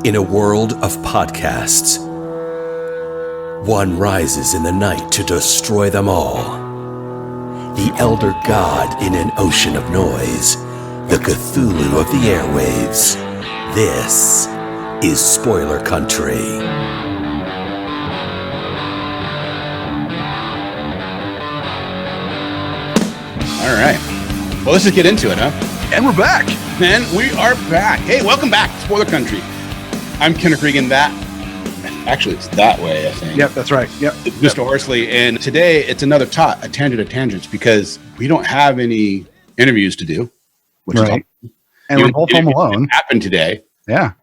In a world of podcasts, one rises in the night to destroy them all. The elder god in an ocean of noise, the Cthulhu of the airwaves. This is Spoiler Country. All right. Well, let's just get into it, huh? And we're back. Man, we are back. Hey, welcome back to Spoiler Country. I'm Kenric, and actually, it's that way, I think. Yep, that's right. Yep. Mr. Horsley, and today it's another a tangent of tangents, because we don't have any interviews to do. Which right. Is and we're both home alone. Happened today. Yeah.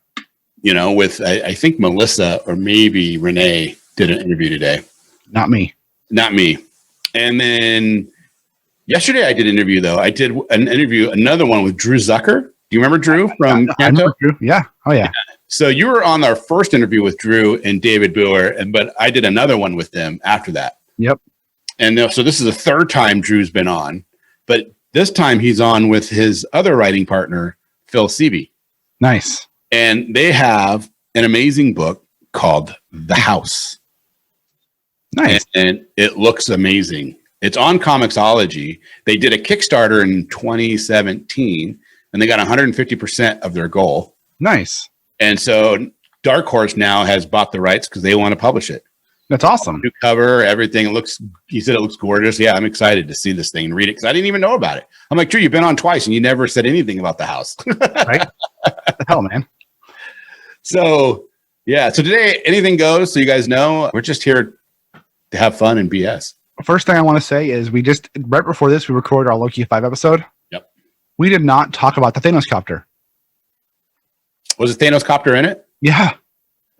You know, with, I think Melissa or maybe Renee did an interview today. Not me. And then yesterday I did an interview, though. I did another one with Drew Zucker. Do you remember Drew from Canto? I remember Drew. Yeah. Oh, yeah. So you were on our first interview with Drew and David Boer, but I did another one with them after that. Yep. And so this is the third time Drew's been on, but this time he's on with his other writing partner, Phil Seavey. Nice. And they have an amazing book called The House. Nice. And it looks amazing. It's on Comixology. They did a Kickstarter in 2017, and they got 150% of their goal. Nice. And so Dark Horse now has bought the rights because they want to publish it. That's awesome. New cover, everything. He said it looks gorgeous. Yeah, I'm excited to see this thing and read it because I didn't even know about it. I'm like, Drew, you've been on twice and you never said anything about The House. Right? What the hell, man? So, yeah. So today, anything goes. So you guys know, we're just here to have fun and BS. First thing I want to say is right before this, we recorded our Loki 5 episode. Yep. We did not talk about the Thanos copter. Was it Thanos Copter in it? Yeah.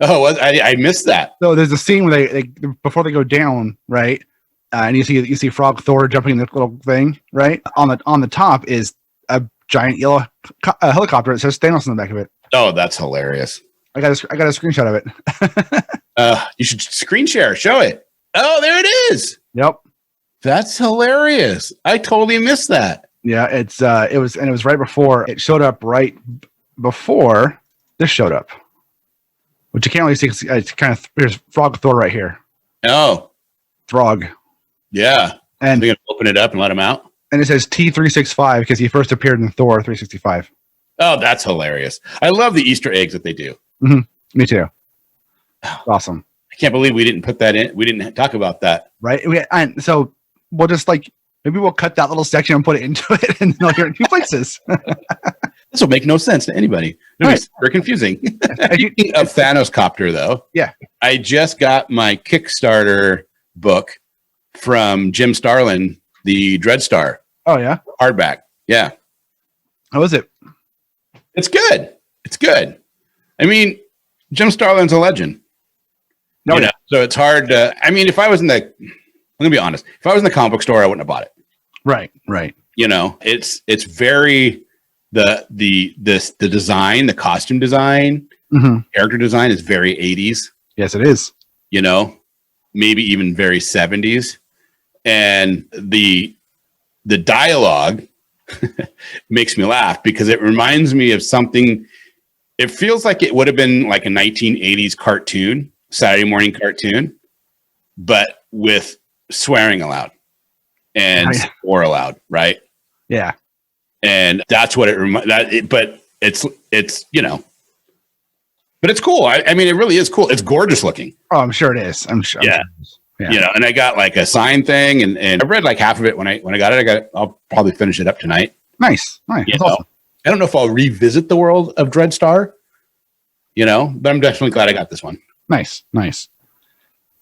Oh, I missed that. So there's a scene where they before they go down, right? And you see Frog Thor jumping in the little thing, right? On the top is a giant yellow helicopter. It says Thanos on the back of it. Oh, that's hilarious. I got a screenshot of it. You should screen share. Show it. Oh, there it is. Yep. That's hilarious. I totally missed that. Yeah, it was right before it showed up. Right before this showed up, which you can't really see. It's kind of there's Frog Thor right here. Oh, Throg. Yeah, and we're gonna open it up and let him out. And it says T365 because he first appeared in Thor 365. Oh, that's hilarious! I love the Easter eggs that they do. Mm-hmm. Me too. Awesome. I can't believe we didn't put that in. We didn't talk about that. Right. And so we'll just maybe we'll cut that little section and put it into it, and they'll hear it in two places. This will make no sense to anybody. It's super confusing. Speaking of Thanos Copter, though, yeah, I just got my Kickstarter book from Jim Starlin, the Dreadstar. Oh yeah, hardback. Yeah. How is it? It's good. It's good. I mean, Jim Starlin's a legend. No, yeah. So it's hard to. I mean, if I was I'm gonna be honest. If I was in the comic book store, I wouldn't have bought it. Right. You know, it's very the design, the costume design, character design is very 80s. Yes, it is. You know, maybe even very 70s, and the dialogue makes me laugh because it reminds me of something. It feels like it would have been like a 1980s cartoon, Saturday morning cartoon, but with swearing allowed and or allowed, right? Yeah. And that's what it reminds. But it's you know, but it's cool. I mean, it really is cool. It's gorgeous looking. Oh, I'm sure it is. I'm sure. Yeah. You know, and I got like a sign thing, and I read like half of it when I got it. I'll probably finish it up tonight. Nice. That's awesome. I don't know if I'll revisit the world of Dreadstar, you know, but I'm definitely glad I got this one. Nice.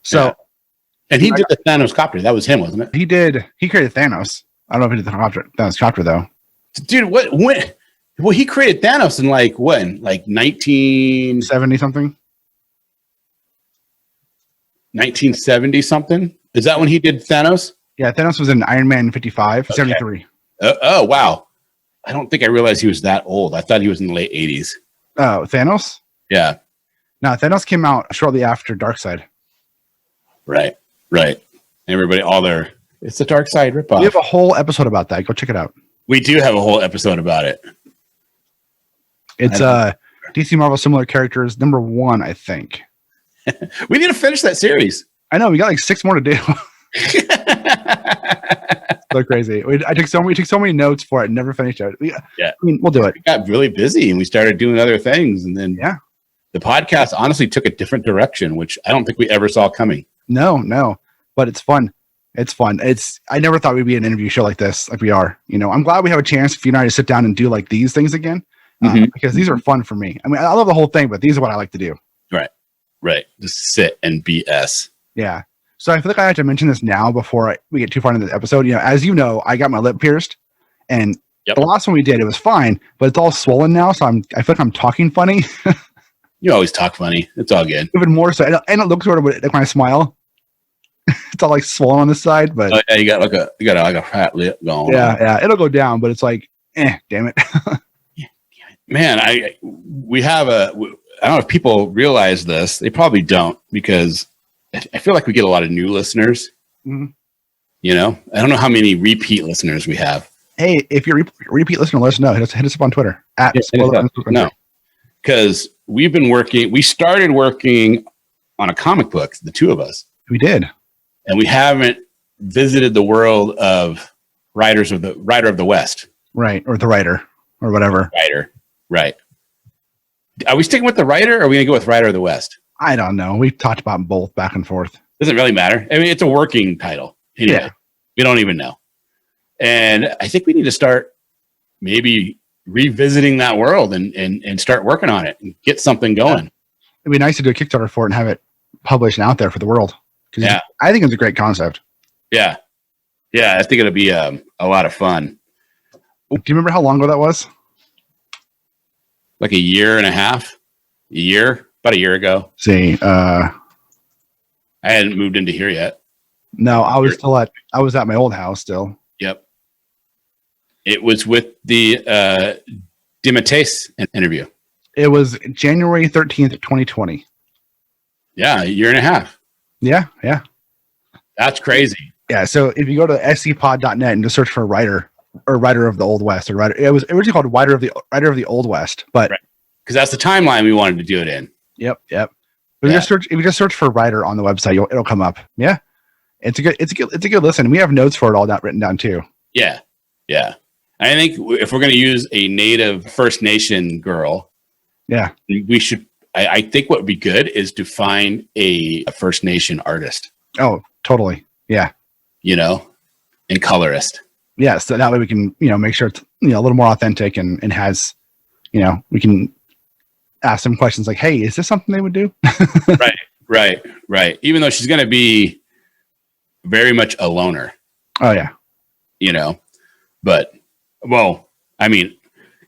So, yeah. And he did the Thanos Copter. That was him, wasn't it? He created Thanos. I don't know if he did the Thanos Copter though. Dude, well, he created Thanos in like 1970 something. 1970 something. Is that when he did Thanos? Yeah, Thanos was in Iron Man 55, okay. 73. Oh, wow. I don't think I realized he was that old. I thought he was in the late 80s. Oh, Thanos? Yeah. No, Thanos came out shortly after Darkseid. Right. Everybody, it's the Darkseid ripoff. We have a whole episode about that. Go check it out. We do have a whole episode about it. It's DC Marvel similar characters, number 1, I think. We need to finish that series. I know we got like 6 more to do. So crazy. We took so many notes for it and never finished it. Yeah. I mean, we'll do it. We got really busy and we started doing other things. And then the podcast honestly took a different direction, which I don't think we ever saw coming. No, but it's fun. It's fun. I never thought we'd be an interview show like this, like we are. You know, I'm glad we have a chance for you and I to sit down and do like these things again, because these are fun for me. I mean, I love the whole thing, but these are what I like to do. Right. Just sit and BS. Yeah. So I feel like I have to mention this now before we get too far into the episode. You know, as you know, I got my lip pierced, and the last one we did, it was fine, but it's all swollen now. So I feel like I'm talking funny. You always talk funny. It's all good. Even more so, and it looks sort of like when I smile. It's all like swollen on the side, but you got like a fat lip going. Yeah, it'll go down, but it's like, damn it. Man, we have I don't know if people realize this. They probably don't, because I feel like we get a lot of new listeners. Mm-hmm. You know, I don't know how many repeat listeners we have. Hey, if you're a repeat listener, let us know. Hit us up on Twitter No, because we started working on a comic book, the two of us. We did. And we haven't visited the world of Writer of the West. Right. Or the writer or whatever. Writer. Right. Are we sticking with the writer, or are we going to go with Writer of the West? I don't know. We've talked about both back and forth. Doesn't really matter. I mean, it's a working title. Anyway, yeah. We don't even know. And I think we need to start maybe revisiting that world and start working on it and get something going. It'd be nice to do a Kickstarter for it and have it published and out there for the world. Yeah. I think it's a great concept. Yeah. Yeah. I think it'll be a lot of fun. Do you remember how long ago that was? Like a year and a half. About a year ago. See, I hadn't moved into here yet. No, I was at my old house still. Yep. It was with the Dimates interview. It was January 13th, 2020. Yeah, a year and a half. Yeah. That's crazy. Yeah, so if you go to scpod.net and just search for writer of the Old West, or writer, it was originally called writer of the Old West, but because that's the timeline we wanted to do it in. Yep. If you just search for writer on the website, it'll come up. Yeah, it's a good listen. We have notes for it all written down too. Yeah. I think if we're going to use a native First Nation girl, we should. I think what would be good is to find a First Nation artist. Oh, totally. Yeah. And colorist. Yeah, so that way we can, make sure it's, a little more authentic and has, we can ask them questions like, hey, is this something they would do? Right. Even though she's going to be very much a loner. Oh, yeah. But, well, I mean,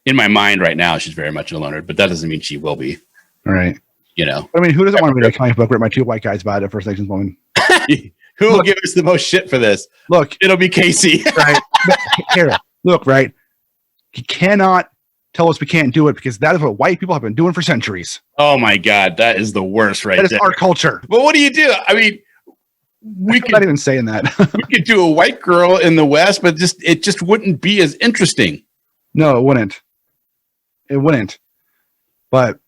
in my mind right now, she's very much a loner, but that doesn't mean she will be. Right. I mean, who doesn't want to read a comic book written by two white guys about a First Nations woman? Who will give us the most shit for this? Look, it'll be Casey. Right. Here, look, right. You cannot tell us we can't do it, because that is what white people have been doing for centuries. Oh my God, that is the worst, right? That is our culture. But what do you do? I mean, I'm not even saying that. We could do a white girl in the West, but it just wouldn't be as interesting. No, it wouldn't. But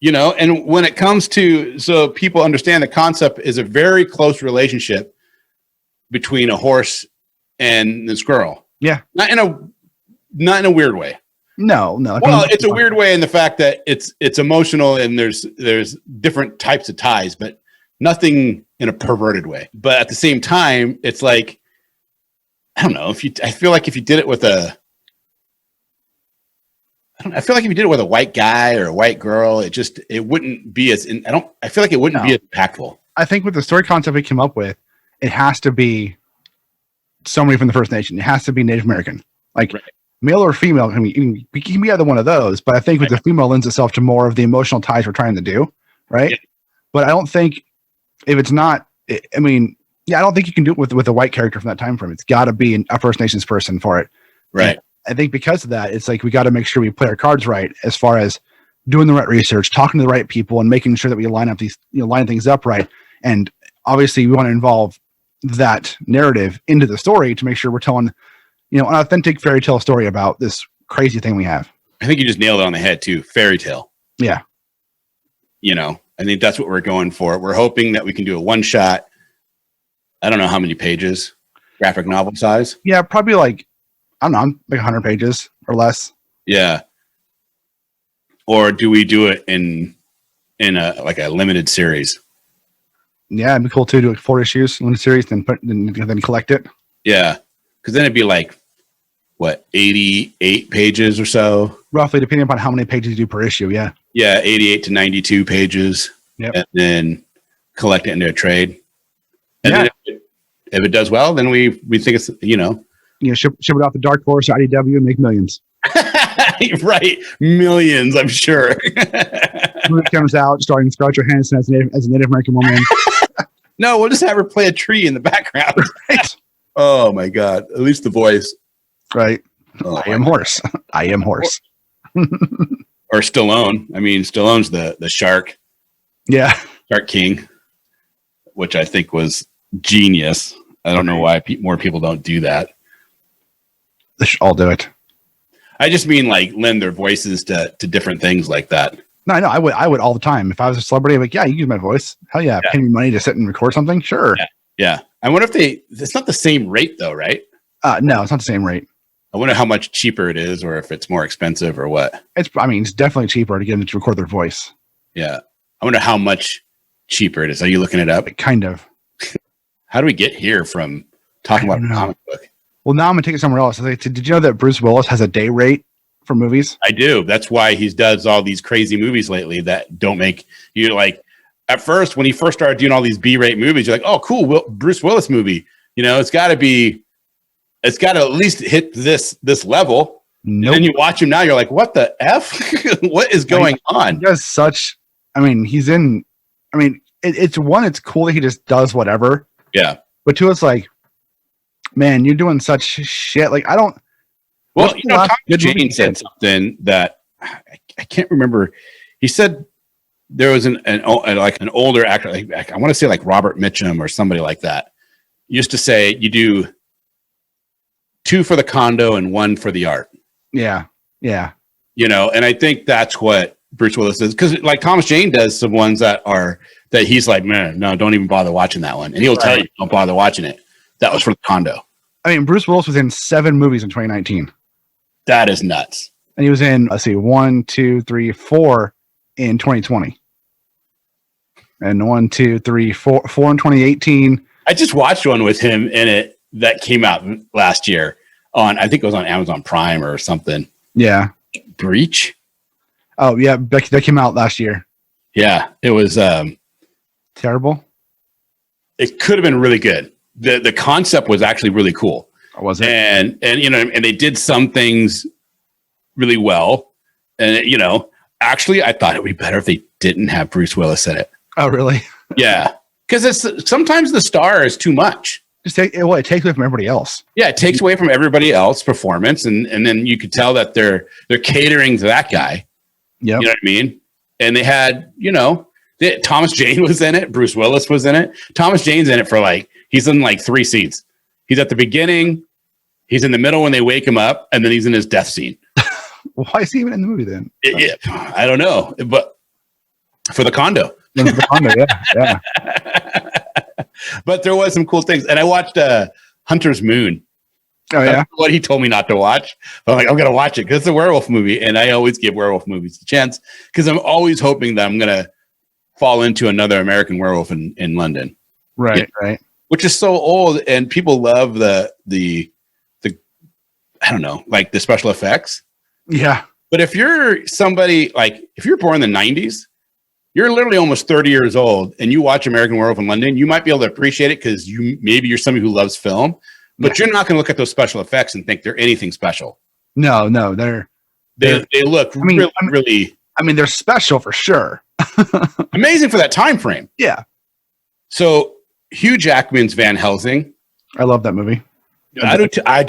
and when it comes to, so people understand the concept is a very close relationship between a horse and this girl. Yeah. Not in a weird way. No. Well, it's a weird way in the fact that it's emotional and there's different types of ties, but nothing in a perverted way. But at the same time, it's like, I don't know, I feel like if you did it with a white guy or a white girl, it wouldn't be as I feel like it wouldn't be as impactful. I think with the story concept we came up with, it has to be somebody from the First Nation. It has to be Native American, male or female. I mean, it can be either one of those, but I think with the female lends itself to more of the emotional ties we're trying to do. Right. Yeah. But I don't think if it's not, I don't think you can do it with a white character from that time frame. It's got to be a First Nations person for it. Right. And I think because of that, it's like we got to make sure we play our cards right as far as doing the right research, talking to the right people, and making sure that we line things up right. And obviously, we want to involve that narrative into the story to make sure we're telling, an authentic fairy tale story about this crazy thing we have. I think you just nailed it on the head too. Fairy tale. Yeah. I think that's what we're going for. We're hoping that we can do a one shot. I don't know how many pages, graphic novel size. Yeah, probably like, I don't know, like 100 pages or less. Yeah. Or do we do it in a limited series? Yeah, it'd be cool too. Do like 4 issues in a series, then collect it. Yeah, because then it'd be like 88 pages or so, roughly, depending upon how many pages you do per issue. Yeah, 88 to 92 pages. Yep. And then collect it into a trade. And then if it does well, then we think it's ship it off the Dark Horse or IDW and make millions. Right, millions, I'm sure. Movie comes out starring Scarlett Johansson as a Native American woman. No, we'll just have her play a tree in the background. Right. Oh my God! At least the voice. Right. Oh, I am horse. I am horse. Or Stallone. I mean, Stallone's the shark. Yeah. Shark King, which I think was genius. I don't know why more people don't do that. They should all do it. I just mean like lend their voices to different things like that. No, I know. I would all the time. If I was a celebrity, I'm like, yeah, you use my voice. Hell yeah. Pay me money to sit and record something. Sure. Yeah. I wonder if it's not the same rate though, right? No, it's not the same rate. I wonder how much cheaper it is or if it's more expensive or what. It's definitely cheaper to get them to record their voice. Yeah. I wonder how much cheaper it is. Are you looking it up? Kind of. How do we get here from talking about a comic book? Well, now I'm going to take it somewhere else. Did you know that Bruce Willis has a day rate for movies? I do. That's why he does all these crazy movies lately that don't make you like. At first, when he first started doing all these B-rate movies, you're like, oh, cool, Bruce Willis movie. It's got to at least hit this level. Nope. And then you watch him now, you're like, what the F? What is going on? He does such, it's cool that he just does whatever. Yeah. But two, it's like, man, you're doing such shit. Like, I don't. Well, Thomas Jane said something that I can't remember. He said there was an older actor, I want to say like Robert Mitchum or somebody like that, used to say you do 2 for the condo and 1 for the art. Yeah. Yeah. And I think that's what Bruce Willis is. Because like Thomas Jane does some ones that he's like, man, no, don't even bother watching that one. And he'll tell you, don't bother watching it. That was for the condo. Bruce Willis was in 7 movies in 2019. That is nuts. And he was in, 1, 2, 3, 4 in 2020. And 1, 2, 3, 4 in 2018. I just watched one with him in it that came out last year I think it was on Amazon Prime or something. Yeah. Breach? Oh, yeah. That came out last year. Yeah. It was terrible. It could have been really good. The concept was actually really cool. Was it? And they did some things really well. And actually I thought it would be better if they didn't have Bruce Willis in it. Oh, really? Yeah. Because sometimes the star is too much. It takes away from everybody else. Yeah, it takes away from everybody else's performance, and then you could tell that they're catering to that guy. Yeah, you know what I mean. And they had, Thomas Jane was in it, Bruce Willis was in it. Thomas Jane's in it for he's in 3 scenes. He's at the beginning, he's in the middle when they wake him up, and then he's in his death scene. Why is he even in the movie then? I don't know, but for the condo. Yeah. But there was some cool things, and I watched Hunter's Moon. Oh yeah, that's what he told me not to watch. But I'm gonna watch it because it's a werewolf movie, and I always give werewolf movies a chance because I'm always hoping that I'm gonna fall into another American Werewolf in London. Right, right. Which is so old, and people love the I don't know, the special effects. Yeah, but if you're somebody if you're born in the 90s. You're literally almost 30 years old and you watch American Werewolf in London, you might be able to appreciate it because maybe you're somebody who loves film, but you're not going to look at those special effects and think they're anything special. No, they look really. They're special for sure. Amazing for that time frame. Yeah. So Hugh Jackman's Van Helsing. I love that movie. I do too. I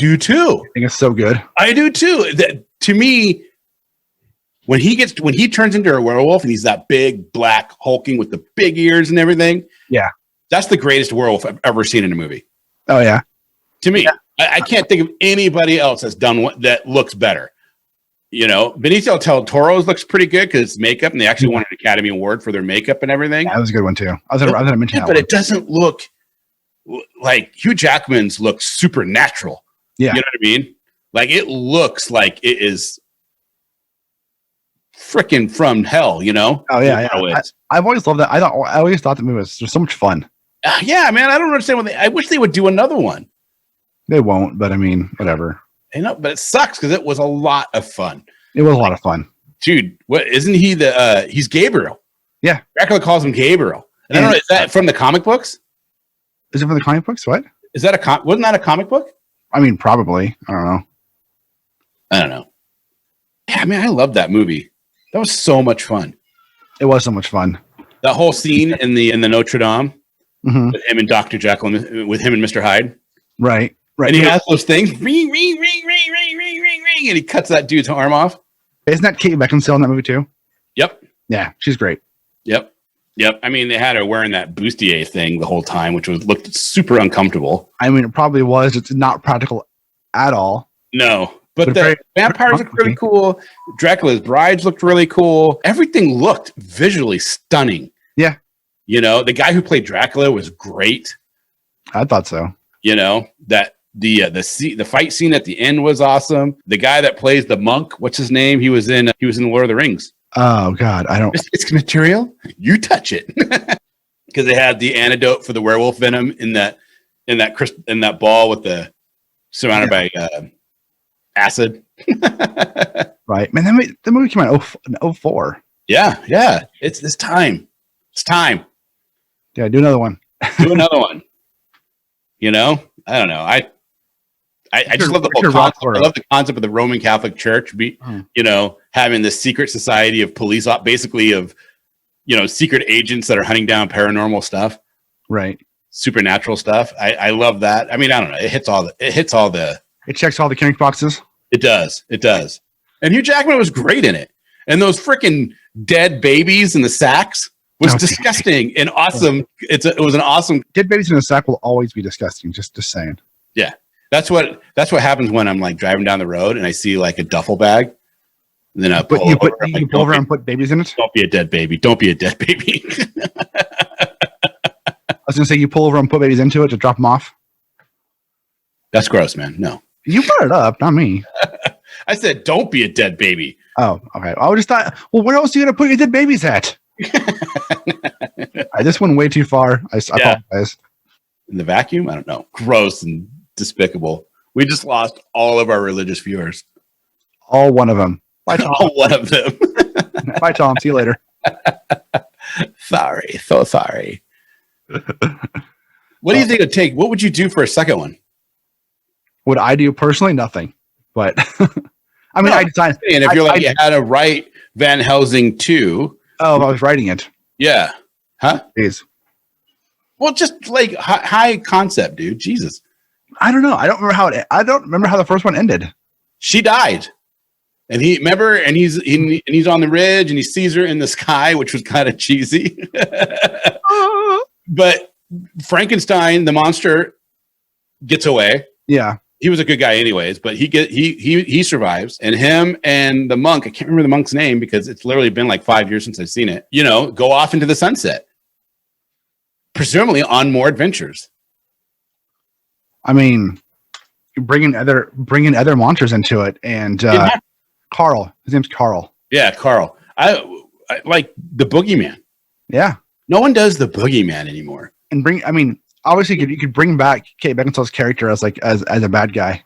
think it's so good. I do too. To me, when he turns into a werewolf and he's that big black hulking with the big ears and everything. Yeah. That's the greatest werewolf I've ever seen in a movie. Oh yeah. To me, I can't think of anybody else that's done that looks better. You know, Benicio del Toro's looks pretty good because it's makeup, and they actually won an Academy Award for their makeup and everything. Yeah, that was a good one too. I was gonna mention that but one. it doesn't look like Hugh Jackman's looks supernatural. Yeah, you know what I mean. Like it looks like it is freaking from hell. You know? Oh yeah, yeah. I've always loved that. I always thought the movie was so much fun. Yeah, man. I don't understand I wish they would do another one. They won't, but I mean, whatever. I know, but it sucks because it was a lot of fun. It was a lot of fun, dude. What isn't he he's Gabriel? Yeah, Dracula calls him Gabriel. And I don't know. Is that from the comic books? Is it from the comic books? What is that wasn't that a comic book? I mean, probably. I don't know. Yeah, man, I love that movie. That was so much fun. It was so much fun. That whole scene in the Notre Dame with him and Dr. Jekyll, with him and Mr. Hyde. Right. And he has those things, ring, ring, ring, ring, ring, ring, ring, ring, and he cuts that dude's arm off. Isn't that Kate Beckinsale in that movie too? Yep. Yeah, she's great. Yep. I mean, they had her wearing that bustier thing the whole time, which looked super uncomfortable. I mean, it probably was. It's not practical at all. No, but the vampires looked really cool. Dracula's brides looked really cool. Everything looked visually stunning. Yeah. You know, the guy who played Dracula was great. I thought so. You know, that the fight scene at the end was awesome. The guy that plays the monk, what's his name? He was in Lord of the Rings. Oh God, I don't. It's material. You touch it, because they had the antidote for the werewolf venom in that ball with the surrounded by acid. Right, man. The movie came out in 2004. Yeah. It's time. It's time. Yeah, do another one. Do another one. You know, I don't know. I just love the whole concept. I love the concept of the Roman Catholic Church, you know, having this secret society of police, basically of, you know, secret agents that are hunting down paranormal stuff, right? Supernatural stuff. I love that. I mean, I don't know. It checks all the Kenric boxes. It does. And Hugh Jackman was great in it. And those freaking dead babies in the sacks was disgusting and awesome. It was an awesome. Dead babies in a sack will always be disgusting. Just saying. Yeah. That's what happens when I'm like driving down the road and I see like a duffel bag. And then I pull over and put babies in it. Don't be a dead baby. Don't be a dead baby. I was gonna say you pull over and put babies into it to drop them off. That's gross, man. No, you brought it up, not me. I said don't be a dead baby. Oh, okay. I just thought, well, where else are you gonna put your dead babies at? I just went way too far. I apologize. In the vacuum? I don't know. Gross and despicable. We just lost all of our religious viewers. All one of them. Bye, Tom. All one of them. Bye, Tom. See you later. Sorry. So sorry. What do you think it'd take? What would you do for a second one? Would I do personally? Nothing. But I mean, I decided. And if you had to write Van Helsing 2. Oh, I was writing it. Yeah. Huh? Jeez. Well, just like high concept, dude. Jesus. I don't know. I don't remember how the first one ended. She died. And he's on the ridge and he sees her in the sky, which was kind of cheesy. But Frankenstein, the monster, gets away. Yeah. He was a good guy anyways, but he survives. And him and the monk, I can't remember the monk's name because it's literally been like 5 years since I've seen it, you know, go off into the sunset. Presumably on more adventures. I mean, bringing other monsters into it, and Carl. His name's Carl. Yeah, Carl. I like the Boogeyman. Yeah. No one does the Boogeyman anymore. And obviously you could bring back Kate Beckinsale's character as a bad guy.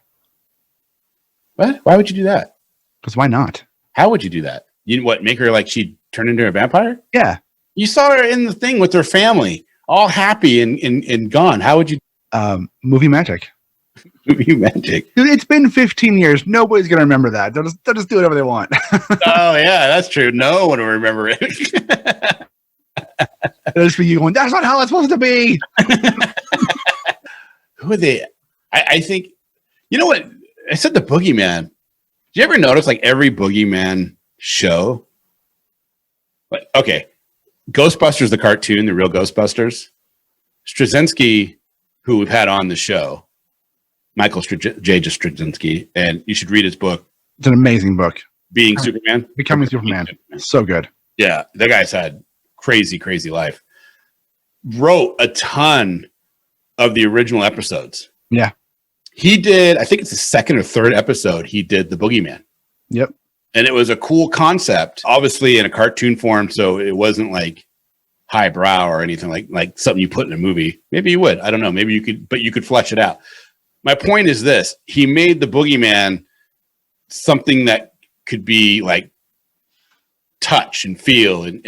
What? Why would you do that? Because why not? How would you do that? You what? Make her like she turned into a vampire? Yeah. You saw her in the thing with her family, all happy and gone. How would you? Movie magic. Movie magic. Dude, it's been 15 years. Nobody's gonna remember that. They'll just do whatever they want. Oh yeah, that's true. No one will remember it. It'll just be you going, that's not how it's supposed to be. Who are they? I think, you know what? I said the Boogeyman. Did you ever notice like every Boogeyman show? But, okay. Ghostbusters, the cartoon, the real Ghostbusters. Straczynski, who we've had on the show, Michael J. Straczynski, and you should read his book. It's an amazing book. being Superman. Becoming Superman. So good. Yeah, that guy's had crazy life. Wrote a ton of the original episodes. Yeah. He did, I think it's the second or third episode, he did the Boogeyman. Yep. And it was a cool concept, obviously in a cartoon form, so it wasn't like highbrow or anything like something you put in a movie. Maybe you would. I don't know. Maybe you could, but you could flesh it out. My point is this. He made the Boogeyman something that could be like touch and feel and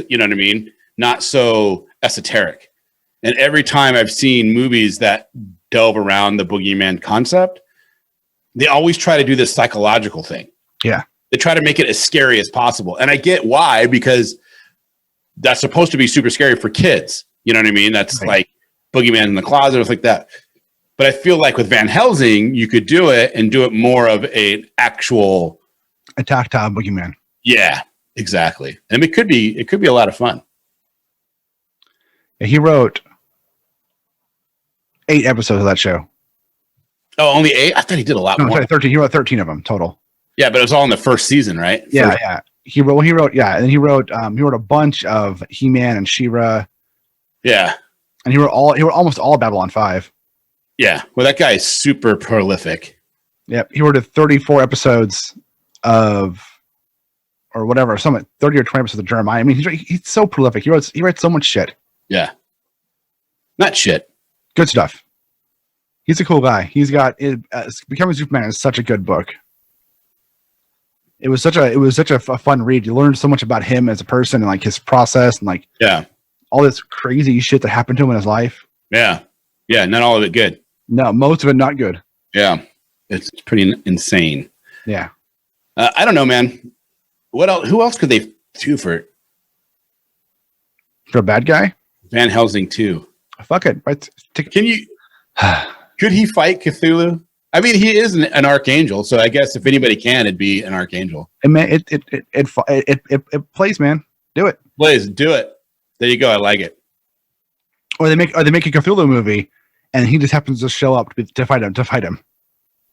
you know what I mean? Not so esoteric. And every time I've seen movies that delve around the Boogeyman concept, they always try to do this psychological thing. Yeah. They try to make it as scary as possible. And I get why, because that's supposed to be super scary for kids. You know what I mean? That's right. Like Boogeyman in the closet or like that. But I feel like with Van Helsing, you could do it and do it more of an actual a tactile Boogeyman. Yeah, exactly. And it could be a lot of fun. Yeah, he wrote 8 episodes of that show. Oh, only 8? I thought he did a lot more. Sorry, 13. He wrote 13 of them total. Yeah, but it was all in the first season, right? Yeah. He wrote, yeah, and he wrote a bunch of He-Man and She-Ra. Yeah. And he wrote almost all of Babylon 5. Yeah. Well, that guy is super prolific. Yep. He wrote 34 episodes of, or whatever, 30 or 20 episodes of Jeremiah. I mean, he's so prolific. He writes so much shit. Yeah. Not shit. Good stuff. He's a cool guy. He's got Becoming Superman is such a good book. It was such a fun read. You learned so much about him as a person and like his process and like all this crazy shit that happened to him in his life. Yeah. Yeah. Not all of it good. No, most of it not good. Yeah. It's pretty insane. Yeah. I don't know, man. What else? Who else could they do for a bad guy? Van Helsing 2. Fuck it. Can you? Could he fight Cthulhu? I mean, he is an archangel, so I guess if anybody can, it'd be an archangel. It plays, man. Do it. Plays, do it. There you go. I like it. Or they make a Cthulhu movie, and he just happens to show up to fight him.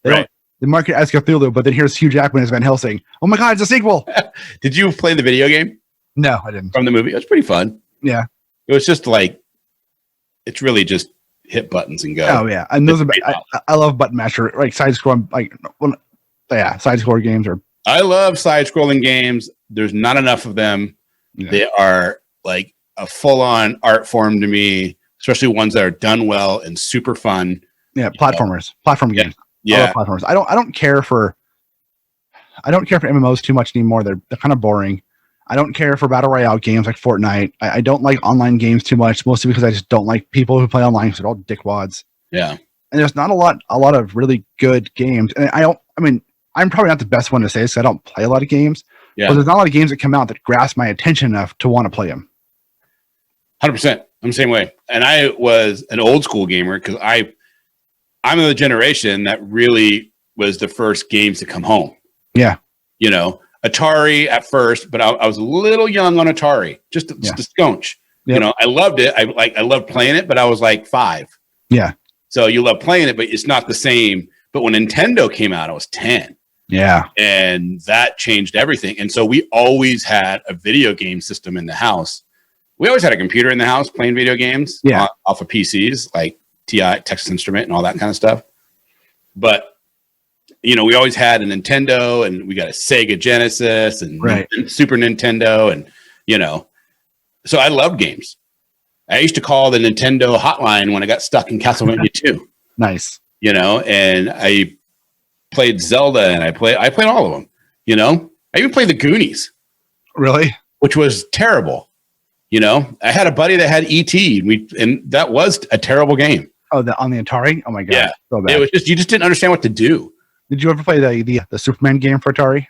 They market it as Cthulhu, but then here's Hugh Jackman as Van Helsing. Oh my God, it's a sequel. Did you play the video game? No, I didn't. From the movie? It was pretty fun. Yeah. It was just like, it's really just hit buttons and go. Oh yeah, and those I love button masher, like side scrolling, side scroller games. Or I love side scrolling games. There's not enough of them. Yeah. They are like a full on art form to me, especially ones that are done well and super fun. Yeah, platform games. Yeah, I love platformers. I don't care for MMOs too much anymore. They're kind of boring. I don't care for battle royale games like Fortnite. I don't like online games too much, mostly because I just don't like people who play online because they're all dickwads. Yeah. And there's not a lot of really good games. And I'm probably not the best one to say this. I don't play a lot of games. Yeah. But there's not a lot of games that come out that grasp my attention enough to want to play them. 100%. I'm the same way. And I was an old school gamer because I'm of the generation that really was the first games to come home. Yeah. You know, Atari at first, but I was a little young on Atari, just a sconch. Yep. You know, I loved it. I loved playing it, but I was like 5. Yeah. So you love playing it, but it's not the same. But when Nintendo came out, I was 10. Yeah. And that changed everything. And so we always had a video game system in the house. We always had a computer in the house playing video games off of PCs, like TI, Texas Instrument, and all that kind of stuff. But you know, we always had a Nintendo, and we got a Sega Genesis and Super Nintendo, and you know, so I loved games. I used to call the Nintendo hotline when I got stuck in Castlevania 2. Nice, you know, and I played Zelda, and I played all of them. You know, I even played the Goonies. Really, which was terrible. You know, I had a buddy that had ET, and that was a terrible game. Oh, on the Atari? Oh my God, yeah, so bad. It was just you just didn't understand what to do. Did you ever play the Superman game for Atari?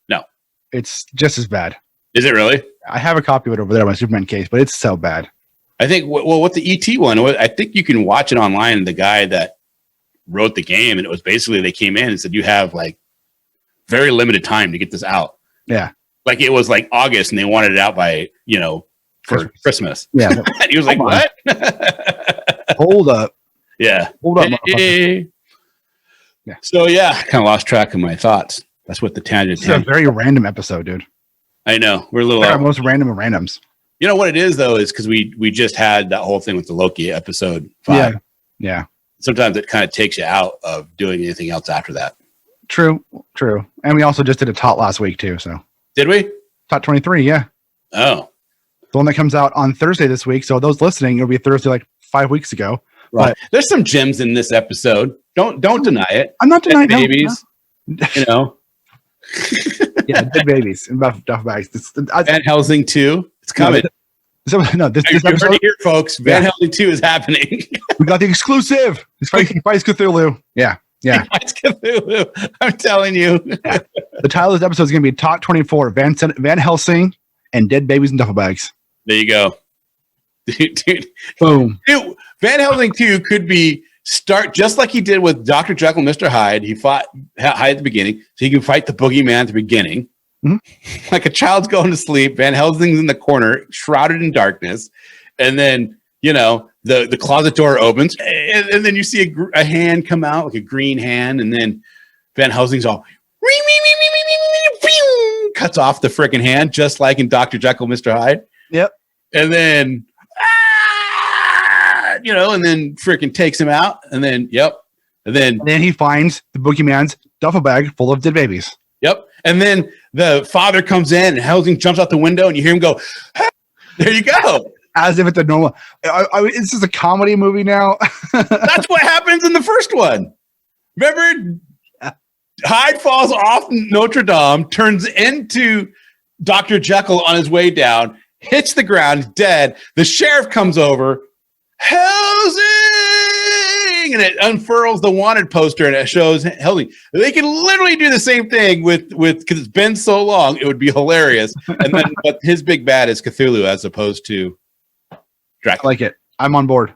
No. It's just as bad. Is it really? I have a copy of it over there on my Superman case, but it's so bad. I think, well, with the ET one, I think you can watch it online. The guy that wrote the game, and it was basically they came in and said, you have like very limited time to get this out. Yeah. Like it was like August, and they wanted it out by, you know, for Christmas. Yeah. And he was like, what? Hold up. Yeah. Hold up. Hey. Yeah. So yeah, I kind of lost track of my thoughts. That's what the tangent This is a very random episode, dude. I know. We're a little like our most random of randoms. You know what it is though, is because we just had that whole thing with the Loki episode 5. Yeah. Sometimes it kind of takes you out of doing anything else after that. True. And we also just did a tot last week too. So did we? Tot 23, yeah. Oh. The one that comes out on Thursday this week. So those listening, it'll be Thursday like 5 weeks ago. Right. But there's some gems in this episode. Don't deny it. I'm not denying babies. No. You know. Yeah, dead babies and duff bags. Van Helsing 2. It's coming. This you episode, heard it here, folks. Van Helsing 2 is happening. We got the exclusive. He fights Cthulhu. Yeah. He fights Cthulhu. I'm telling you. Yeah. The title of this episode is going to be Tot 24, Van Helsing and Dead Babies and Duffel Bags. There you go. Dude. Boom. Dude, Van Helsing 2 could be start just like he did with Dr. Jekyll and Mr. Hyde. He fought Hyde at the beginning, so he can fight the Boogeyman at the beginning. Mm-hmm. Like a child's going to sleep. Van Helsing's in the corner, shrouded in darkness. And then, the closet door opens, and then you see a hand come out, like a green hand. And then Van Helsing's all cuts off the freaking hand, just like in Dr. Jekyll, Mr. Hyde. Yep. And then, and then freaking takes him out. And then, And then he finds the Boogeyman's duffel bag full of dead babies. Yep. And then the father comes in and Helsing jumps out the window and you hear him go, hey! There you go. As if it's a normal. This is a comedy movie now. That's what happens in the first one. Remember, Hyde falls off Notre Dame, turns into Dr. Jekyll on his way down, hits the ground, dead. The sheriff comes over, Helsing, and it unfurls the wanted poster and it shows Helsing. They can literally do the same thing with because it's been so long, it would be hilarious. And then, but his big bad is Cthulhu as opposed to Dracula. I like it. I'm on board.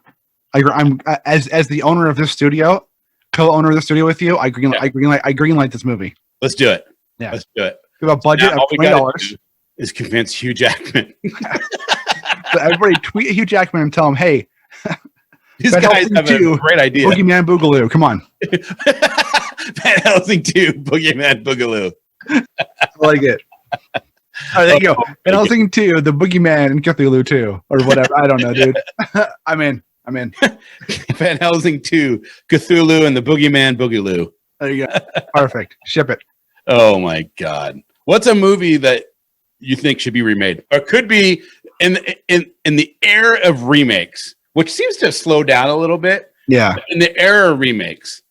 I'm as the owner of this studio, co-owner of the studio with you. I greenlight this movie. Let's do it. Yeah, let's do it. We have a budget of $20. Is convince Hugh Jackman. So everybody tweet Hugh Jackman and tell him, hey, these guys have a great idea. Boogeyman Boogaloo. Come on. Van Helsing 2, Boogeyman Boogaloo. I like it. All right, there you go. Van Helsing 2, the Boogeyman and Cthulhu 2, or whatever. I don't know, dude. I'm in. Van Helsing 2, Cthulhu and the Boogeyman Boogaloo. There you go. Perfect. Ship it. Oh my God. What's a movie that you think should be remade or could be in the era of remakes, which seems to have slowed down a little bit? Yeah. In the era of remakes,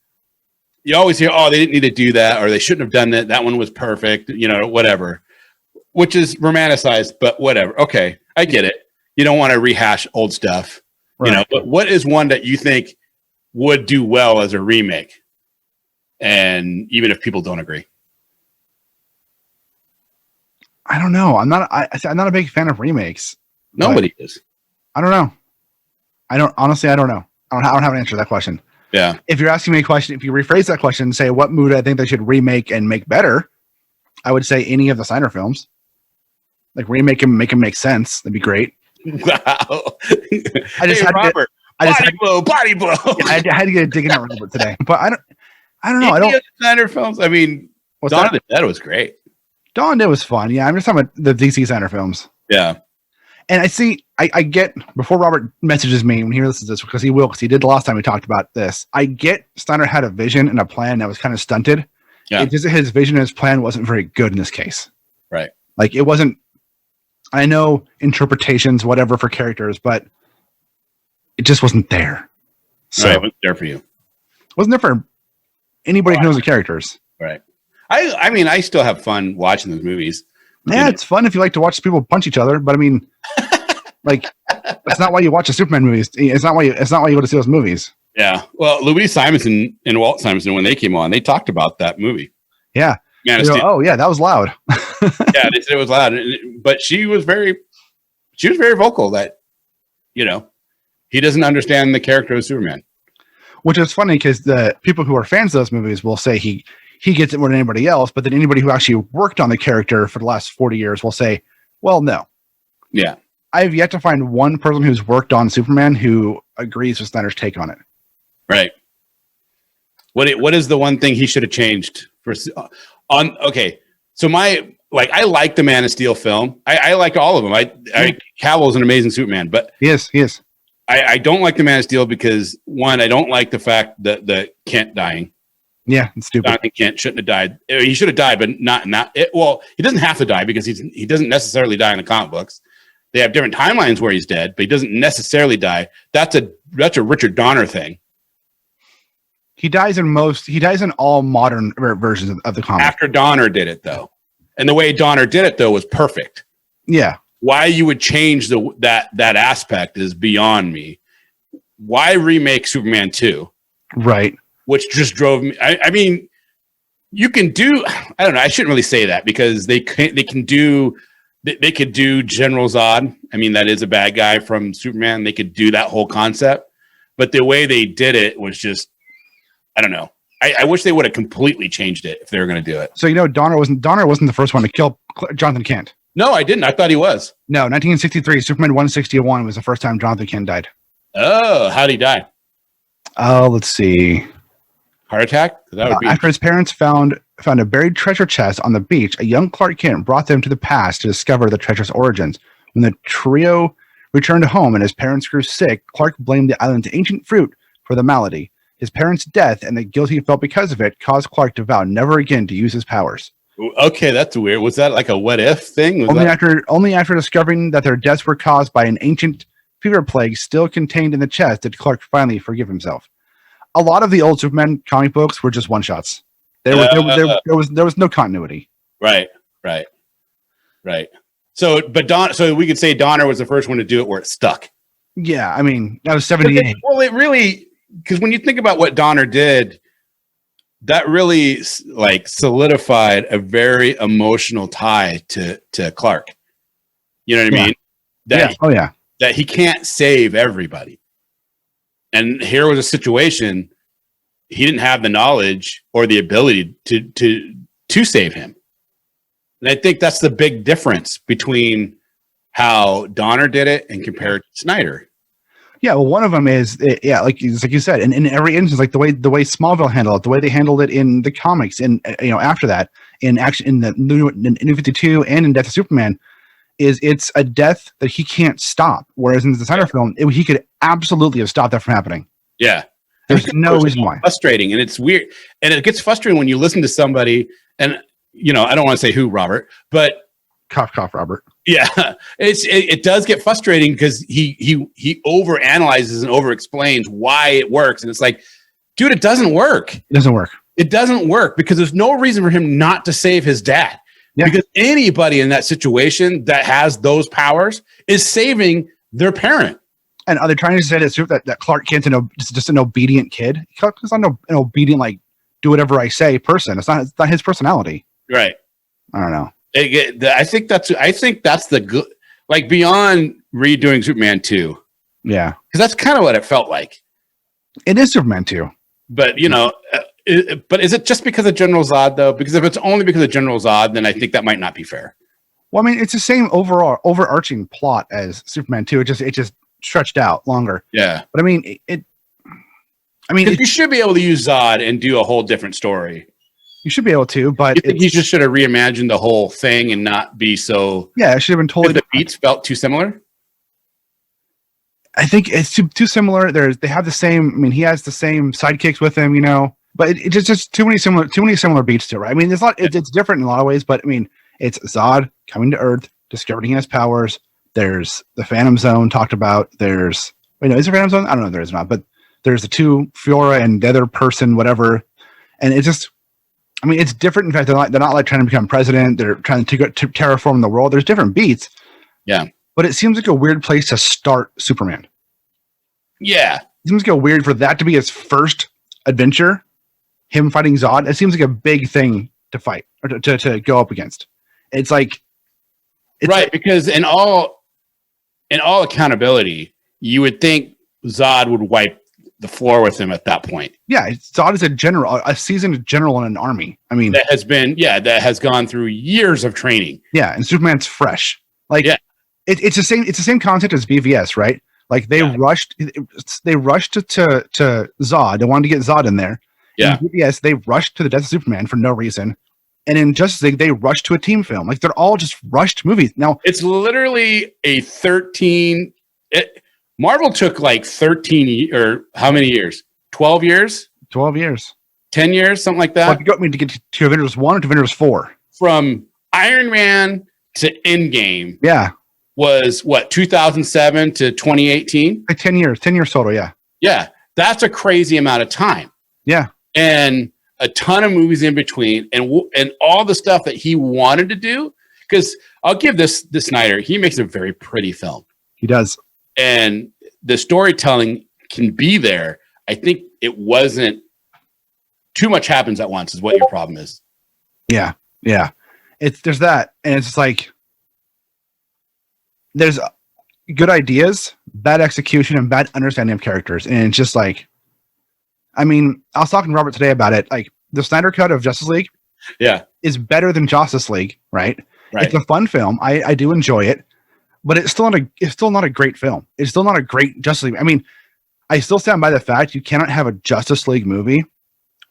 you always hear, oh, they didn't need to do that, or they shouldn't have done that. That one was perfect, whatever, which is romanticized, but whatever. Okay. I get it. You don't want to rehash old stuff, right. But what is one that you think would do well as a remake? And even if people don't agree. I don't know. I'm not a big fan of remakes. Nobody is. I don't know. I don't know. I don't have an answer to that question. Yeah. If you're asking me a question, if you rephrase that question and say what movie I think they should remake and make better, I would say any of the Snyder films. Like remake them, make them make sense. That'd be great. Wow. I just had Robert. Body blow. Yeah, I had to get a dig in at Robert today. But I don't know. I don't. Snyder films. I mean, Dawn of the Dead was great. Dawn of the Dead was fun. Yeah, I'm just talking about the DC Snyder films. Yeah. And I get, before Robert messages me when he listens to this, because he did the last time we talked about this, I get Snyder had a vision and a plan that was kind of stunted. Yeah. It's just that his vision and his plan wasn't very good in this case. Right. Like it wasn't, I know interpretations, whatever for characters, but it just wasn't there. So it wasn't there for you. Wasn't there for anybody who knows the characters. Right. I mean, I still have fun watching those movies. Yeah, it's fun if you like to watch people punch each other, but I mean, like, that's not why you watch the Superman movies. It's not why you go to see those movies. Yeah. Well, Louise Simonson and Walt Simonson, when they came on, they talked about that movie. Yeah. Oh yeah, that was loud. Yeah, they said it was loud, but she was very vocal that, he doesn't understand the character of Superman. Which is funny because the people who are fans of those movies will say he gets it more than anybody else, but then anybody who actually worked on the character for the last 40 years will say, well, no. Yeah. I've yet to find one person who's worked on Superman who agrees with Snyder's take on it. Right. What is the one thing he should have changed? So I like the Man of Steel film. I like all of them. Cavill's an amazing Superman, but he is. I don't like the Man of Steel because one, I don't like the fact that the Kent dying. Yeah, it's stupid. Jonathan Kent shouldn't have died. He should have died, but not in that. He doesn't have to die because he doesn't necessarily die in the comic books. They have different timelines where he's dead, but he doesn't necessarily die. That's a Richard Donner thing. He dies in all modern versions of the comic. After Donner did it, though. And the way Donner did it, though, was perfect. Yeah. Why you would change that aspect is beyond me. Why remake Superman 2? Right. Which just drove me. I mean, you can do. I don't know. I shouldn't really say that because they could do General Zod. I mean, that is a bad guy from Superman. They could do that whole concept, but the way they did it was just, I don't know. I wish they would have completely changed it if they were going to do it. So Donner wasn't the first one to kill Jonathan Kent. No, I didn't. I thought he was. No, 1963, Superman 161 was the first time Jonathan Kent died. Oh, how'd he die? Oh, let's see. Heart attack? That would be after his parents found a buried treasure chest on the beach, a young Clark Kent brought them to the past to discover the treasure's origins. When the trio returned home and his parents grew sick, Clark blamed the island's ancient fruit for the malady. His parents' death and the guilt he felt because of it caused Clark to vow never again to use his powers. Okay, that's weird. Was that like a what if thing? Only after discovering that their deaths were caused by an ancient fever plague still contained in the chest did Clark finally forgive himself. A lot of the old Superman comic books were just one shots. There was no continuity. Right. So we could say Donner was the first one to do it where it stuck. Yeah, I mean that was 78. Well, it really, because when you think about what Donner did, that really like solidified a very emotional tie to Clark. You know what I mean? That he can't save everybody. And here was a situation he didn't have the knowledge or the ability to save him. And I think that's the big difference between how Donner did it and compared to Snyder. Yeah, well, one of them is, like you said, and in every instance, like the way Smallville handled it, the way they handled it in the comics, and after that, in the New 52 and in Death of Superman, it's a death that he can't stop. Whereas in the Snyder film, he could absolutely have stopped that from happening. Yeah, there's no reason why. Frustrating, and it's weird, and it gets frustrating when you listen to somebody, and I don't want to say who, Robert, but. Cough, Robert. Yeah, it does get frustrating because he over analyzes and over explains why it works, and it's like, dude, it doesn't work. It doesn't work. It doesn't work because there's no reason for him not to save his dad. Yeah. Because anybody in that situation that has those powers is saving their parent. And are they trying to say that Clark Kent's just an obedient kid? Clark's not an obedient, like, do whatever I say person. It's not his personality. Right. I don't know. I think that's the good, like, beyond redoing Superman 2. Yeah, because that's kind of what it felt like. It is Superman 2, but but is it just because of General Zod though? Because if it's only because of General Zod, then I think that might not be fair. Well, I mean, it's the same overarching plot as Superman 2. It just stretched out longer. Yeah, but I mean, you should be able to use Zod and do a whole different story. You should be able to, but you think he just should have reimagined the whole thing and not be so. Yeah, it should have been totally. The beats felt too similar. I think it's too similar. They have the same. I mean, he has the same sidekicks with him, but it's just too many similar beats to it. Right? I mean, it's different in a lot of ways, but I mean, it's Zod coming to Earth, discovering he has powers. There's the Phantom Zone talked about. Is there Phantom Zone? I don't know if there is or not, but there's the two Fiora and the other person, whatever, and it's just. I mean, it's different. In fact, they're not like trying to become president. They're trying to terraform the world. There's different beats. Yeah. But it seems like a weird place to start Superman. Yeah. It seems like weird for that to be his first adventure, him fighting Zod. It seems like a big thing to fight or to go up against. It's like. Right, because in all accountability, you would think Zod would wipe the floor with him at that point. Yeah, Zod is a seasoned general in an army. I mean, that has gone through years of training. Yeah, and Superman's fresh. Like, yeah. It's the same concept as BVS, right? Like they rushed to Zod. They wanted to get Zod in there. Yeah. In BVS, they rushed to the death of Superman for no reason, And in Justice League, they rush to a team film. Like, they're all just rushed movies. Now, it's literally a 13. Marvel took like 13 or how many years? 12 years? 12 years. 10 years, something like that. Well, you got me to get to Avengers 1 or to Avengers 4? From Iron Man to Endgame. Yeah. Was what, 2007 to 2018? Like 10 years. 10 years total, yeah. Yeah. That's a crazy amount of time. Yeah. And a ton of movies in between, and all the stuff that he wanted to do. Because I'll give this Snyder, he makes a very pretty film. He does. And the storytelling can be there. I think it wasn't too much happens at once is what your problem is. Yeah. Yeah. There's that. And it's just like, there's good ideas, bad execution, and bad understanding of characters. And it's just like, I mean, I was talking to Robert today about it. Like, the Snyder cut of Justice League is better than Justice League, right? It's a fun film. I do enjoy it, but it's still not a great film. It's still not a great Justice League. I mean, I still stand by the fact you cannot have a Justice League movie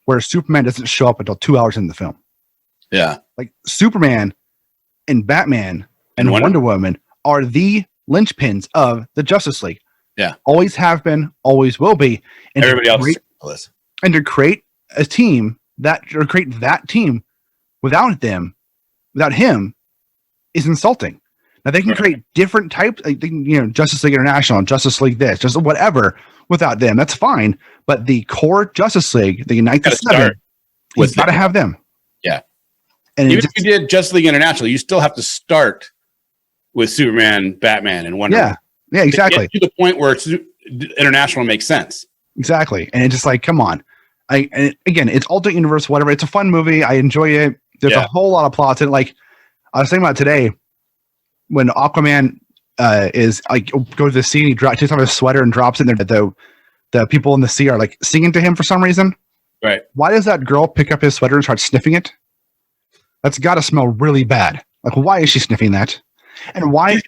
where Superman doesn't show up until 2 hours in the film. Yeah. Like, Superman and Batman and Wonder Woman are the linchpins of the Justice League. Yeah. Always have been, always will be. And everybody else. And to create a team create that team without him is insulting. Now, they can create different types, like, Justice League International, Justice League this, just whatever without them. That's fine. But the core Justice League, the Unite the Seven, we've got to have them. Yeah. And even if you did Justice League International, you still have to start with Superman, Batman, and Wonder Woman. Yeah, exactly. To the point where International makes sense. Exactly. And it's just like, come on. And again, it's alternate universe, whatever. It's a fun movie. I enjoy it. There's a whole lot of plots. And like, I was thinking about today when Aquaman is like, go to the sea and he takes off his sweater and drops it there. The people in the sea are like singing to him for some reason. Right. Why does that girl pick up his sweater and start sniffing it? That's got to smell really bad. Like, why is she sniffing that? And why?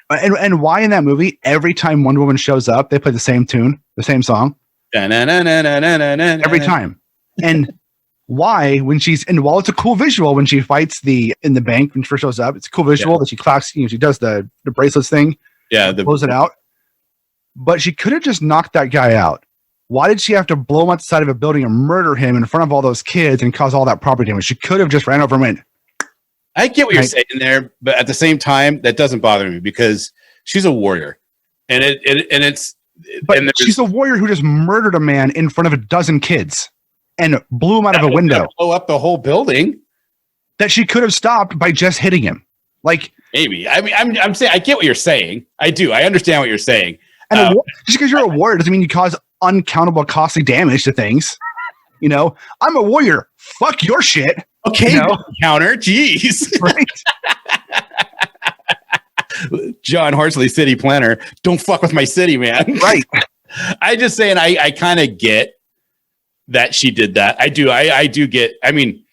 And why in that movie, every time Wonder Woman shows up, they play the same tune, the same song? Every time. And why, while it's a cool visual when she fights in the bank when she first shows up, it's a cool visual that she claps, she does the bracelets thing. Yeah. Blows it out. But she could have just knocked that guy out. Why did she have to blow him out the side of a building and murder him in front of all those kids and cause all that property damage? She could have just ran over him and I get what you're saying there, but at the same time, that doesn't bother me because she's a warrior, and she's a warrior who just murdered a man in front of a dozen kids and blew him out of a window, blow up the whole building that she could have stopped by just hitting him. Like, maybe. I mean, I'm saying I get what you're saying. I do. I understand what you're saying. And just because you're a warrior doesn't mean you cause uncountable costly damage to things. I'm a warrior. Fuck your shit. Okay, counter. Jeez. Right. John Horsley, city planner. Don't fuck with my city, man. Right. I just saying I kind of get that she did that. I do. I do get. I mean,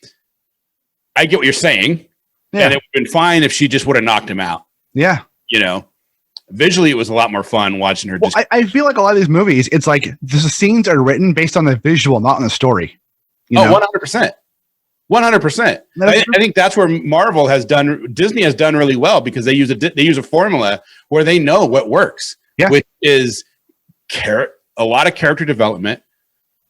I get what you're saying. Yeah. And it would have been fine if she just would have knocked him out. Yeah. Visually, it was a lot more fun watching her. I feel like a lot of these movies, it's like the scenes are written based on the visual, not on the story. 100%. 100%. I think that's where Disney has done really well because they use a formula where they know what works, which is a lot of character development,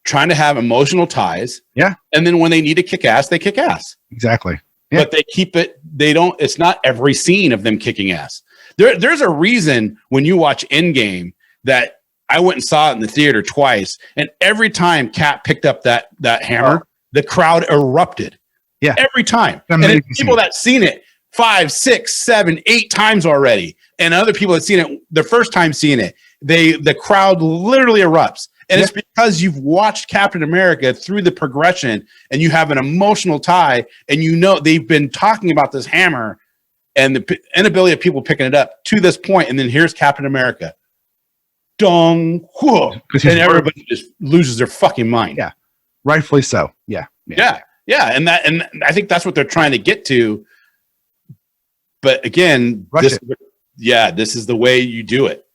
trying to have emotional ties. Yeah. And then when they need to kick ass, they kick ass. Exactly. Yeah. But they keep it, it's not every scene of them kicking ass. There's a reason when you watch Endgame that I went and saw it in the theater twice, and every time Cap picked up that hammer, the crowd erupted. Yeah. Every time. And it's people that seen it 5, 6, 7, 8 times already. And other people that seen it the first time seeing it, the crowd literally erupts. And it's because you've watched Captain America through the progression and you have an emotional tie and they've been talking about this hammer and the inability of people picking it up to this point. And then here's Captain America. Dong, whoa. And everybody just loses their fucking mind. Yeah. Rightfully so. Yeah. And I think that's what they're trying to get to. But again, this is the way you do it.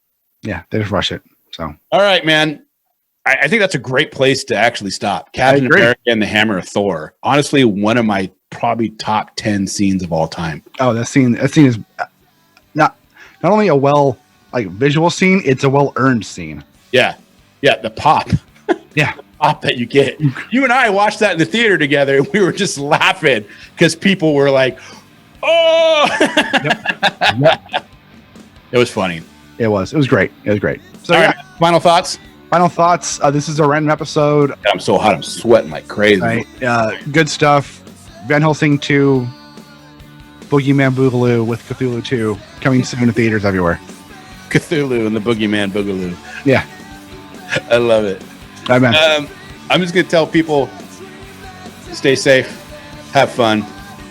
Yeah, they just rush it. So all right, man. I think that's a great place to actually stop. Captain America and the Hammer of Thor. Honestly, one of my probably top 10 scenes of all time. Oh, that scene is not only a visual scene, it's a well earned scene. Yeah. The pop. Yeah. Pop that you get. You and I watched that in the theater together, and we were just laughing because people were like, oh. Yep. It was funny. It was great. It was great. So all right, final thoughts. This is a random episode. I'm so hot. I'm sweating like crazy. Right. Good stuff. Van Helsing 2, Boogeyman Boogaloo with Cthulhu 2 coming soon to theaters everywhere. Cthulhu and the Boogeyman Boogaloo. Yeah. I love it. Right, man. I'm just going to tell people, stay safe, have fun,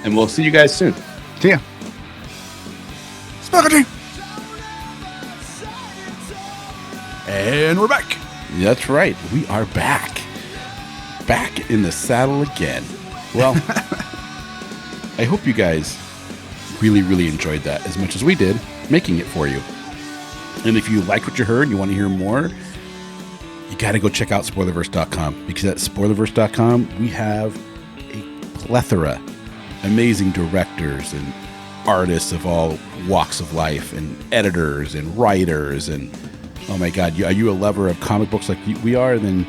and we'll see you guys soon. See ya. Spaghetti. And we're back. That's right. We are back. Back in the saddle again. Well, I hope you guys really, really enjoyed that as much as we did making it for you. And if you like what you heard and you want to hear more, you got to go check out spoilerverse.com, because at spoilerverse.com, we have a plethora amazing directors and artists of all walks of life, and editors and writers, and oh my God, are you a lover of comic books like we are? Then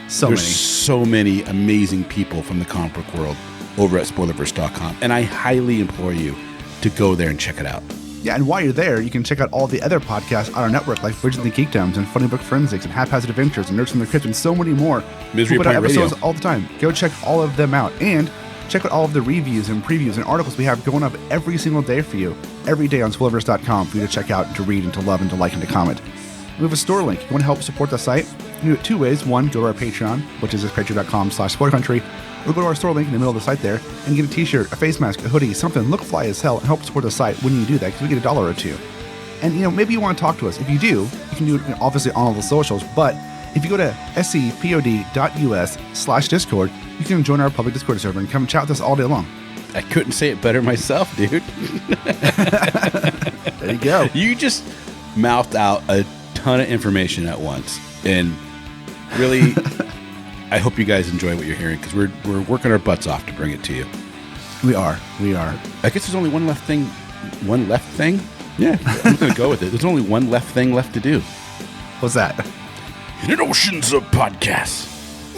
there's so many amazing people from the comic book world over at spoilerverse.com, and I highly implore you to go there and check it out. Yeah, and while you're there, you can check out all the other podcasts on our network, like Bridges and Geekdoms and Funny Book Forensics and Haphazard Adventures and Nerds from the Crypt and so many more. Misery we put out Point episodes Radio. all the time. Go check all of them out, and check out all of the reviews and previews and articles we have going up every single day for you, every day on spoilerverse.com for you to check out, to read, and to love, and to like, and to comment. We have a store link. You want to help support the site? You can do it two ways. One, go to our Patreon, which is patreon.com/spoilercountry, or go to our store link in the middle of the site there and get a t-shirt, a face mask, a hoodie, something, look fly as hell, and help support the site when you do that, because we get $1 or $2. And, maybe you want to talk to us. If you do, you can do it obviously on all the socials, but if you go to scpod.us/discord, you can join our public Discord server and come chat with us all day long. I couldn't say it better myself, dude. There you go. You just mouthed out a ton of information at once, and really, I hope you guys enjoy what you're hearing, because we're working our butts off to bring it to you. We are. I guess there's only one left thing. Yeah, I'm gonna go with it. There's only one left thing left to do. What's that? In an oceans of podcasts,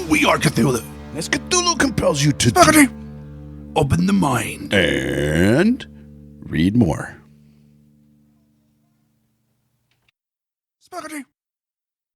We are Cthulhu. as Cthulhu compels you to Open the mind. and read more. Spaghetti.